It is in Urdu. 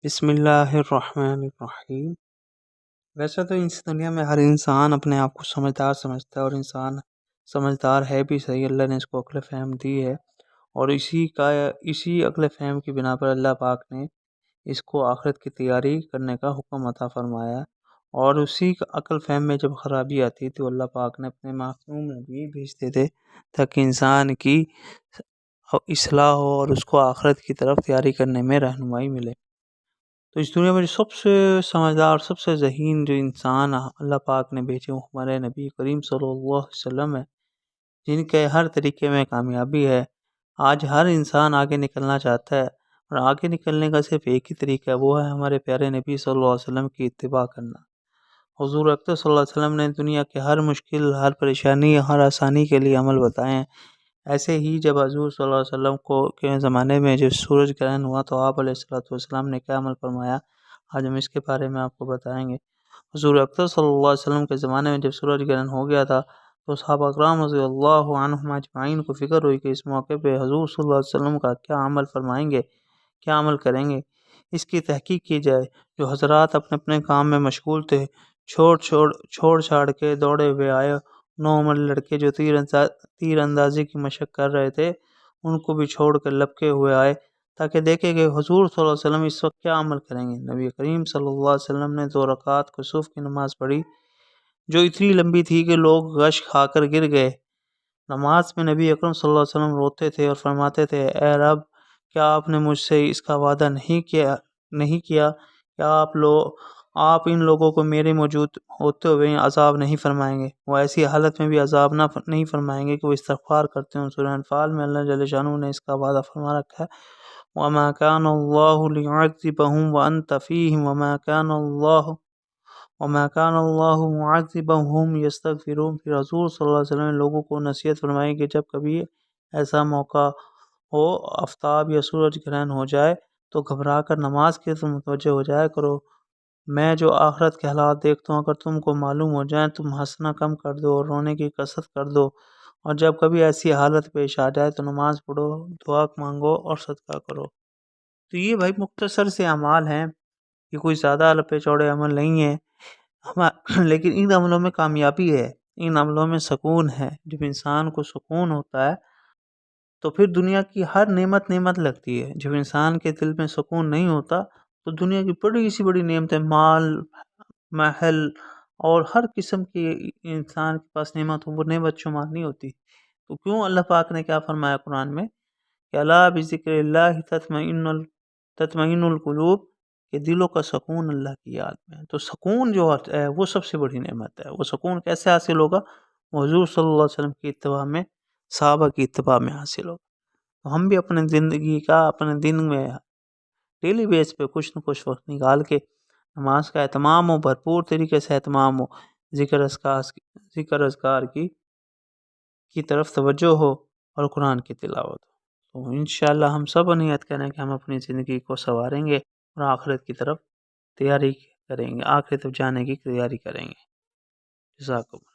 بسم اللہ الرحمن الرحیم۔ ویسے تو اس دنیا میں ہر انسان اپنے آپ کو سمجھدار سمجھتا ہے، اور انسان سمجھدار ہے بھی صحیح۔ اللہ نے اس کو عقل فہم دی ہے، اور اسی عقل فہم کی بنا پر اللہ پاک نے اس کو آخرت کی تیاری کرنے کا حکم عطا فرمایا، اور اسی عقل فہم میں جب خرابی آتی تو اللہ پاک نے اپنے معصوم نبی بھیجتے تھے تاکہ انسان کی اصلاح ہو اور اس کو آخرت کی طرف تیاری کرنے میں رہنمائی ملے۔ تو اس دنیا میں جو سب سے سمجھدار، سب سے ذہین جو انسان اللہ پاک نے بھیجے وہ ہمارے نبی کریم صلی اللہ علیہ وسلم ہے، جن کے ہر طریقے میں کامیابی ہے۔ آج ہر انسان آگے نکلنا چاہتا ہے، اور آگے نکلنے کا صرف ایک ہی طریقہ ہے، وہ ہے ہمارے پیارے نبی صلی اللہ علیہ وسلم کی اتباع کرنا۔ حضور اکرم صلی اللہ علیہ وسلم نے دنیا کے ہر مشکل، ہر پریشانی، ہر آسانی کے لیے عمل بتائے ہیں۔ ایسے ہی جب حضور صلی اللہ علیہ وسلم کے زمانے میں جب سورج گرہن ہوا تو آپ علیہ السلام نے کیا عمل فرمایا، آج ہم اس کے بارے میں آپ کو بتائیں گے۔ حضور اکرم صلی اللہ علیہ وسلم کے زمانے میں جب سورج گرہن ہو گیا تھا تو صحابہ کرام رضی اللہ عنہم اجمعین کو فکر ہوئی کہ اس موقع پہ حضور صلی اللہ علیہ وسلم کا کیا عمل فرمائیں گے، کیا عمل کریں گے، اس کی تحقیق کی جائے۔ جو حضرات اپنے اپنے کام میں مشغول تھے، چھوڑ چھاڑ کے دوڑے ہوئے آئے۔ نوعمر لڑکے جو تیر اندازی کی مشق کر رہے تھے ان کو بھی چھوڑ کر لپکے ہوئے آئے تاکہ دیکھے کہ حضور صلی اللہ علیہ وسلم اس وقت کیا عمل کریں گے۔ نبی کریم صلی اللہ علیہ وسلم نے 2 رکعت کسوف کی نماز پڑھی جو اتنی لمبی تھی کہ لوگ غش کھا کر گر گئے۔ نماز میں نبی اکرم صلی اللہ علیہ وسلم روتے تھے اور فرماتے تھے، اے رب، کیا آپ نے مجھ سے اس کا وعدہ نہیں کیا کیا آپ ان لوگوں کو میرے موجود ہوتے ہوئے عذاب نہیں فرمائیں گے؟ وہ ایسی حالت میں بھی عذاب نہیں فرمائیں گے کہ وہ استغفار کرتے ہیں۔ سورہ انفال میں اللہ جل شانہ نے اس کا وعدہ فرما رکھا ہے، وَمَا كَانَ اللَّهُ لِيُعَذِّبَهُمْ وَأَنْتَ فِيهِمْ وَمَا كَانَ اللَّهُ مُعَذِّبَهُمْ يَسْتَغْفِرُونَ۔ پھر حضور صلی اللہ علیہ وسلم نے لوگوں کو نصیحت فرمائی کہ جب کبھی ایسا موقع ہو، آفتاب یا سورج گرہن ہو جائے تو گھبرا کر نماز کی طرف متوجہ ہو جایا کرو۔ میں جو آخرت کے حالات دیکھتا ہوں، اگر تم کو معلوم ہو جائیں تم ہنسنا کم کر دو اور رونے کی کثرت کر دو، اور جب کبھی ایسی حالت پیش آ جائے تو نماز پڑھو، دعا مانگو اور صدقہ کرو۔ تو یہ بھائی مختصر سے اعمال ہیں، یہ کوئی زیادہ لمبے چوڑے عمل نہیں ہیں، لیکن ان عملوں میں کامیابی ہے، ان عملوں میں سکون ہے۔ جب انسان کو سکون ہوتا ہے تو پھر دنیا کی ہر نعمت لگتی ہے۔ جب انسان کے دل میں سکون نہیں ہوتا تو دنیا کی بڑی سی بڑی نعمتیں، مال، محل اور ہر قسم کی انسان کے پاس نعمت ہو، وہ نعمت شمار نہیں ہوتی۔ تو کیوں اللہ پاک نے کیا فرمایا قرآن میں کہ الا بذکر اللہ تطمئن القلوب، کہ دلوں کا سکون اللہ کی یاد میں ہے۔ تو سکون جو ہے وہ سب سے بڑی نعمت ہے۔ وہ سکون کیسے حاصل ہوگا؟ حضور صلی اللہ علیہ وسلم کی اتباع میں، صحابہ کی اتباع میں حاصل ہوگا۔ تو ہم بھی اپنے زندگی کا، اپنے دن میں ڈیلی بیس پہ کچھ نہ کچھ وقت نکال کے نماز کا اہتمام ہو، بھرپور طریقے سے اہتمام ہو، ذکر اذکار کی طرف توجہ ہو، اور قرآن کی تلاوت ہو۔ تو انشاءاللہ ہم سب نیت کریں کہ ہم اپنی زندگی کو سنواریں گے اور آخرت کی طرف تیاری کریں گے، آخرت تک جانے کی تیاری کریں گے۔ جزاک اللہ۔